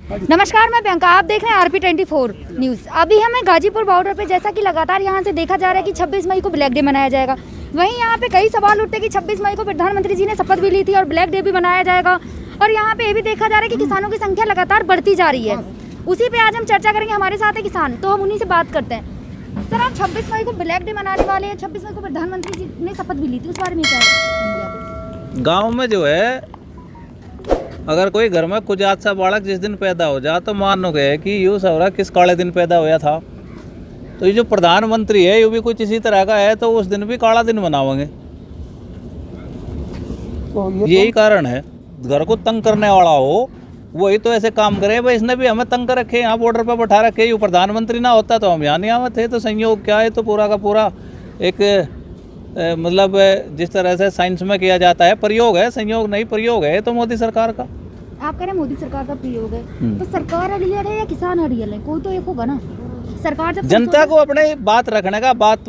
नमस्कार, मैं प्रियंका, आप देख रहे हैं RP24 न्यूज़। अभी हमें गाजीपुर बॉर्डर पे जैसा कि लगातार यहां से देखा जा रहा है कि 26 मई को ब्लैक डे मनाया जाएगा। वहीं यहां पे कई सवाल उठते कि 26 मई को प्रधानमंत्री जी ने शपथ भी ली थी और ब्लैक डे भी मनाया जाएगा। और यहां पे ये भी देखा जा रहा है कि किसानों की संख्या लगातार बढ़ती जा रही है। उसी पे आज हम चर्चा करेंगे। हमारे साथ है किसान, तो हम उन्हीं से बात करते हैं। सर, आप 26 मई को ब्लैक डे मनाने वाले हैं। 26 मई को प्रधानमंत्री जी ने शपथ भी ली थी, उस बारे में क्या है? गाँव में जो है, अगर कोई घर में कुछ सा बालक जिस दिन पैदा हो जा तो मानो गए कि यूँ सवरा किस काले दिन पैदा होया था। तो ये जो प्रधानमंत्री है ये भी कुछ इसी तरह का है, तो उस दिन भी काला दिन मनाओगे। तो यही कारण है, घर को तंग करने वाला हो वही तो ऐसे काम करे। भाई इसने भी हमें तंग कर रखे, यहाँ बॉर्डर पर बैठा रखे। ये प्रधानमंत्री ना होता तो हम यहाँ नहीं आवे थे। तो संयोग क्या है, तो पूरा का पूरा एक मतलब जिस तरह से साइंस में किया जाता है, प्रयोग है, संयोग नहीं प्रयोग है। तो मोदी सरकार का, आप कह रहे हैं मोदी सरकार का प्रयोग है, तो सरकार हरियल है या किसान हरियल है? कोई तो एक होगा ना। सरकार जब जनता को अपने बात रखने का, बात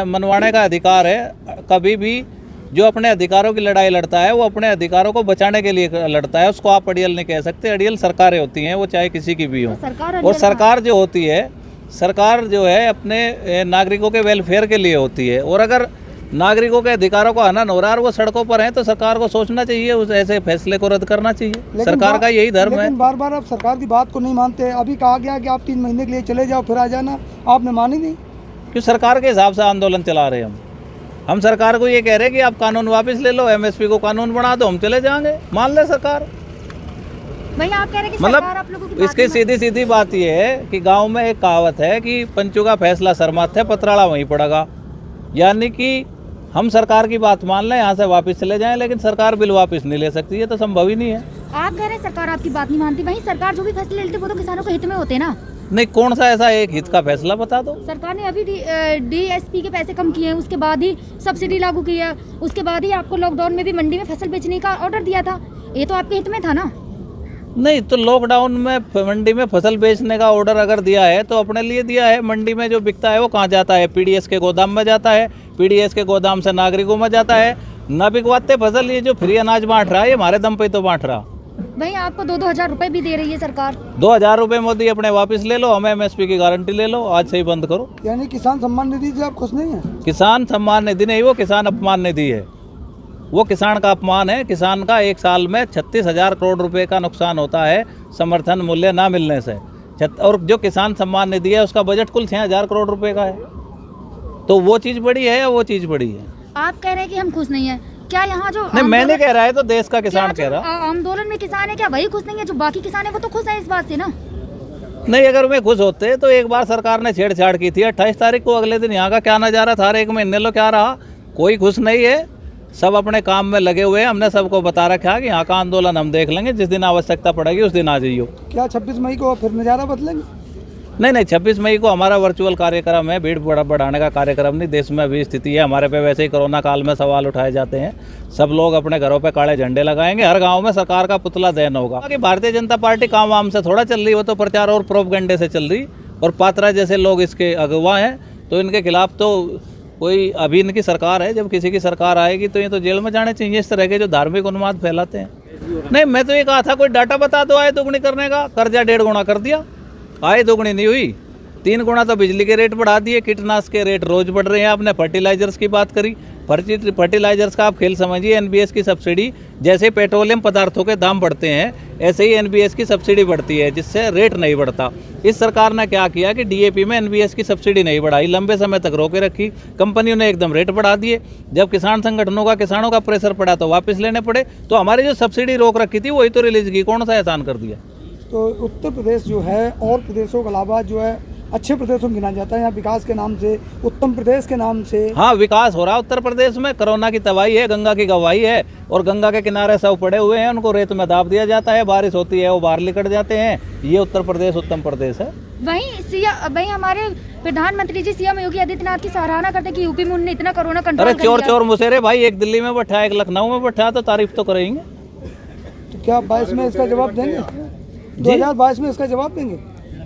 मनवाने का अधिकार है। कभी भी जो अपने अधिकारों की लड़ाई लड़ता है वो अपने अधिकारों को बचाने के लिए लड़ता है। उसको आप अड़ियल नहीं कह सकते। अड़ियल सरकारें होती हैं, वो चाहे किसी की भी हो। और सरकार जो होती है, सरकार जो है अपने नागरिकों के वेलफेयर के लिए होती है। और अगर नागरिकों के अधिकारों को हनन हो रहा है और वो सड़कों पर हैं, तो सरकार को सोचना चाहिए, उस ऐसे फैसले को रद्द करना चाहिए। सरकार का यही धर्म है। बार बार आप सरकार की बात को नहीं मानते। अभी कहा गया कि आप 3 महीने के लिए चले जाओ, फिर आ जाना, आपने मानी नहीं। क्यों? सरकार के हिसाब से आंदोलन चला रहे हैं हम सरकार को ये कह रहे हैं कि आप कानून वापस ले लो, MSP को कानून बना दो, हम चले जाएंगे। मान ले सरकार। भाई आप कह रहे हैं कि मतलब इसकी सीधी सीधी बात ये है कि गाँव में एक कहावत है कि पंचों का फैसला सरमाथ है, पतराड़ा वहीं पड़ेगा। यानी कि हम सरकार की बात मान लें, यहाँ से वापस चले जाएं, लेकिन सरकार बिल वापस नहीं ले सकती। ये तो संभव ही नहीं है। आप कह रहे हैं सरकार आपकी बात नहीं मानती। वहीं सरकार जो भी फैसले लेती है वो तो किसानों के हित में होते हैं ना। नहीं, कौन सा ऐसा एक हित का फैसला बता दो। सरकार ने अभी DSP के पैसे कम किए हैं, उसके बाद ही सब्सिडी लागू की है, उसके बाद ही आपको लॉकडाउन में भी मंडी में फसल बेचने का ऑर्डर दिया था। ये तो आपके हित में था ना। नहीं, तो लॉकडाउन में मंडी में फसल बेचने का ऑर्डर अगर दिया है तो अपने लिए दिया है। मंडी में जो बिकता है वो कहाँ जाता है? PDS के गोदाम में जाता है। PDS के गोदाम से नागरिकों में जाता है। न बिकवाते फसल ये जो फ्री अनाज बांट रहा है, ये हमारे दम पे तो बांट रहा। भाई आपको 2-2 हज़ार रुपए भी दे रही है सरकार। 2,000 रुपये मोदी अपने वापस ले लो, हमें MSP की गारंटी ले लो, आज से ही बंद करो। यानी किसान सम्मान निधि से आप खुश नहीं है? किसान सम्मान निधि नहीं, वो किसान अपमान निधि है। वो किसान का अपमान है। किसान का एक साल में 36,000 करोड़ रुपए का नुकसान होता है समर्थन मूल्य ना मिलने से। और जो किसान सम्मान निधि है उसका बजट कुल 6,000 करोड़ रुपए का है। तो वो चीज़ बड़ी है या वो चीज़ बड़ी है? आप कह रहे हैं कि हम खुश नहीं है। क्या यहाँ जो नहीं, मैं नहीं कह रहा है, तो देश का किसान कह रहा। आंदोलन में किसान है, क्या वही खुश नहीं है? जो बाकी किसान है वो तो खुश है इस बात से ना। नहीं, अगर वे खुश होते तो एक बार सरकार ने छेड़छाड़ की थी 28 तारीख को। अगले दिन यहाँ का क्या नज़ारा था, 1 महीने लो क्या रहा। कोई खुश नहीं है, सब अपने काम में लगे हुए हैं। हमने सबको बता रखा है कि यहाँ का आंदोलन हम देख लेंगे, जिस दिन आवश्यकता पड़ेगी उस दिन आ जाइयो। क्या 26 मई को फिर नज़ारा बदलेंगे? नहीं, 26 मई को हमारा वर्चुअल कार्यक्रम है, भीड़ बढ़ाने का कार्यक्रम नहीं। देश में अभी स्थिति है, हमारे पे वैसे ही कोरोना काल में सवाल उठाए जाते हैं। सब लोग अपने घरों पे काले झंडे लगाएंगे, हर गांव में सरकार का पुतला दहन होगा। कि भारतीय जनता पार्टी काम वाम से थोड़ा चल रही, वो तो प्रचार और प्रोपगंडे से चल रही। और पात्रा जैसे लोग इसके अगवा हैं, तो इनके खिलाफ तो कोई अभी इनकी सरकार है। जब किसी की सरकार आएगी तो ये तो जेल में जाने चाहिए, इस तरह के जो धार्मिक उन्माद फैलाते हैं। नहीं, मैं तो ये कहा था कोई डाटा बता दो आय दोगुनी करने का। कर्जा 1.5 गुना कर दिया, आय दोगुनी नहीं हुई। 3 गुना तो बिजली के रेट बढ़ा दिए, कीटनाशक के रेट रोज बढ़ रहे हैं। आपने फर्टिलाइजर्स की बात करी, फर्टिलाइजर्स का आप खेल समझिए। NBS की सब्सिडी, जैसे पेट्रोलियम पदार्थों के दाम बढ़ते हैं ऐसे ही NBS की सब्सिडी बढ़ती है, जिससे रेट नहीं बढ़ता। इस सरकार ने क्या किया कि DAP में NBS की सब्सिडी नहीं बढ़ाई, लंबे समय तक रोके रखी। कंपनियों ने एकदम रेट बढ़ा दिए। जब किसान संगठनों का, किसानों का प्रेशर पड़ा तो वापस लेने पड़े। तो हमारी जो सब्सिडी रोक रखी थी वही तो रिलीज की, कौन सा एहसान कर दिया। तो उत्तर प्रदेश जो है और प्रदेशों के अलावा जो है अच्छे प्रदेशों में गिना जाता है। यहाँ विकास के नाम से, उत्तम प्रदेश के नाम से। हाँ, विकास हो रहा है उत्तर प्रदेश में। कोरोना की तबाही है, गंगा की गवाही है। और गंगा के किनारे सब पड़े हुए हैं, उनको रेत में दाब दिया जाता है। बारिश होती है वो बाहर निकल जाते हैं। ये उत्तर प्रदेश उत्तम प्रदेश है। वहीं हमारे प्रधानमंत्री जी CM योगी आदित्यनाथ की सराहना करते हैं कि यूपी में उन्होंने इतना कोरोना कंट्रोल कर लिया। चोर मुसेरे भाई, एक दिल्ली में बैठा, एक लखनऊ में बैठा, तो तारीफ तो करेंगे। तो क्या 22 में इसका जवाब देंगे? 2022 में इसका जवाब देंगे?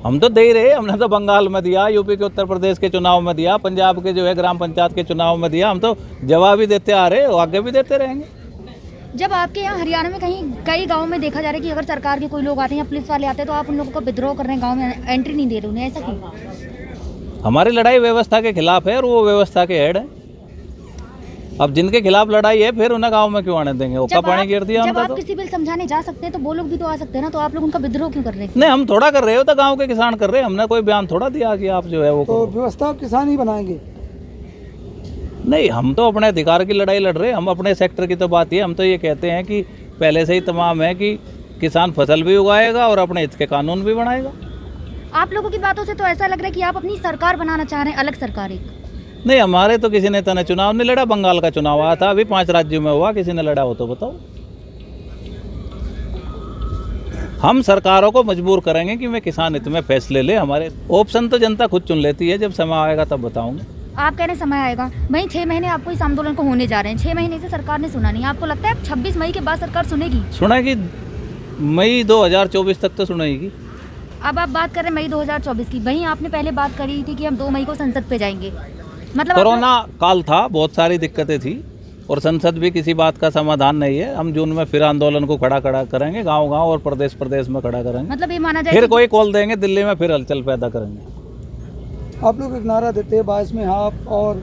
हम तो दे ही रहे। हमने तो बंगाल में दिया, यूपी के उत्तर प्रदेश के चुनाव में दिया, पंजाब के जो है ग्राम पंचायत के चुनाव में दिया। हम तो जवाब ही देते आ रहे, आगे भी देते रहेंगे। जब आपके यहाँ हरियाणा में कई गाँव में देखा जा रहा है कि अगर सरकार के कोई लोग आते हैं या पुलिस वाले आते हैं तो आप उन लोगों को विद्रोह कर रहे हैं, गाँव में एंट्री नहीं दे रहे उन्हें, ऐसा क्यों? हमारी लड़ाई व्यवस्था के खिलाफ है और वो व्यवस्था के हेड है। अब जिनके खिलाफ लड़ाई है फिर उन्हें गांव में क्यों आने देंगे? ओका पानी गिर दिया जब उनका। आप तो किसी बिल समझाने जा सकते हैं तो वो लोग भी तो आ सकते हैं ना, तो आप लोग उनका विद्रोह क्यों कर रहे हैं? नहीं, हम थोड़ा कर रहे हो तो गांव के किसान कर रहे हैं। हमने कोई बयान थोड़ा दिया कि आप जो है वो तो करो। व्यवस्था किसान ही बनाएंगे? नहीं, हम तो अपने अधिकार की लड़ाई लड़ रहे हैं। हम अपने सेक्टर की तो बात है, हम तो ये कहते हैं कि पहले से ही तमाम है कि किसान फसल भी उगाएगा और अपने हित के कानून भी बनाएगा। आप लोगों की बातों से तो ऐसा लग रहा है कि आप अपनी सरकार बनाना चाह रहे हैं, अलग सरकार एक। नहीं, हमारे तो किसी नेता ने चुनाव नहीं लड़ा। बंगाल का चुनाव आया था, अभी 5 राज्यों में हुआ, किसी ने लड़ा हो तो बताओ। हम सरकारों को मजबूर करेंगे कि वे किसान हित में फैसले ले। हमारे ऑप्शन तो जनता खुद चुन लेती है, जब समय आएगा तब बताऊंगा। आप कह रहे हैं समय आएगा, वहीं 6 महीने आपको इस आंदोलन को होने जा रहे हैं। 6 महीने से सरकार ने सुना नहीं, आपको लगता है 26 मई के बाद सरकार सुनेगी? सुनेगी, मई 2024 तक तो सुनेगी। अब आप बात कर रहे हैं मई 2024 की, वहीं आपने पहले बात करी थी कि हम 2 मई को संसद पे जाएंगे। मतलब कोरोना काल था, बहुत सारी दिक्कतें थी और संसद भी किसी बात का समाधान नहीं है। हम जून में फिर आंदोलन को खड़ा करेंगे, गांव-गांव और प्रदेश में खड़ा करेंगे। मतलब ये माना जाए फिर कोई कॉल देंगे, दिल्ली में फिर हलचल पैदा करेंगे। आप लोग एक नारा देते हैं 22 में हाफ और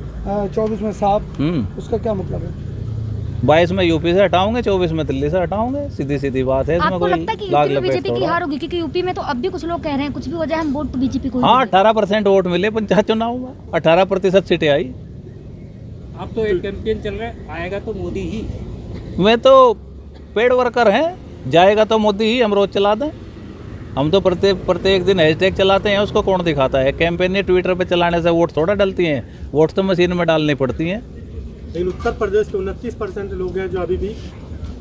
24 में साफ, उसका क्या मतलब है? 22 में यूपी से हटाओगे, 24 में दिल्ली से हटाओगे, सीधी बात है। इसमें आपको कोई लगता है कि लाग यूपी में लपेट बीजेपी की थोड़ा। हार होगी? क्योंकि यूपी में तो अब भी कुछ लोग कह रहे हैं कुछ भी हो जाए हम वोट तो बीजेपी को ही हाँ, देंगे। 18% वोट मिले पंचायत चुनाव में, 18% सीटें आई। अब तो एक कैंपेन चल रहा है, आएगा तो मोदी ही। मैं तो पेड वर्कर हैं, जाएगा तो मोदी ही, हम रोज चला दें। हम तो प्रत्येक दिन हैशटैग चलाते हैं, उसको कौन दिखाता है? कैंपेन ने ट्विटर पे चलाने से वोट थोड़ा डलती हैं, वोट तो मशीन में डालनी पड़ती हैं। लेकिन उत्तर प्रदेश के 29% लोग हैं जो अभी भी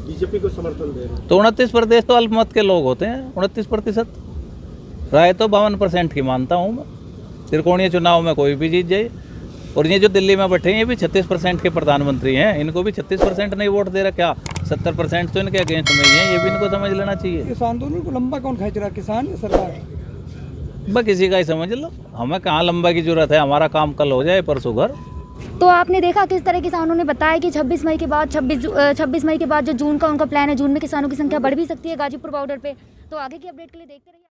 बीजेपी को समर्थन दे रहे हैं। तो 29% तो अल्पमत के लोग होते हैं। 29% राय तो 52% की मानता हूँ मैं। त्रिकोणीय चुनाव में कोई भी जीत जाए। और ये जो दिल्ली में बैठे हैं ये भी 36% के प्रधानमंत्री हैं, इनको भी 36% नहीं वोट दे रहा। क्या 70% तो इनके अगेंस्ट में ही है? ये भी इनको समझ लेना चाहिए। इस आंदोलन को लंबा कौन खींच रहा है, किसान या सरकार? बस किसी का ही समझ लो, हमें कहाँ लंबा की जरूरत है। हमारा काम कल हो जाए, परसों घर। तो आपने देखा किस तरह किसानों ने बताया कि 26 मई के बाद 26 मई के बाद जो जून का उनका प्लान है, जून में किसानों की संख्या बढ़ भी सकती है गाजीपुर बॉर्डर पे। तो आगे की अपडेट के लिए देखते रहिए।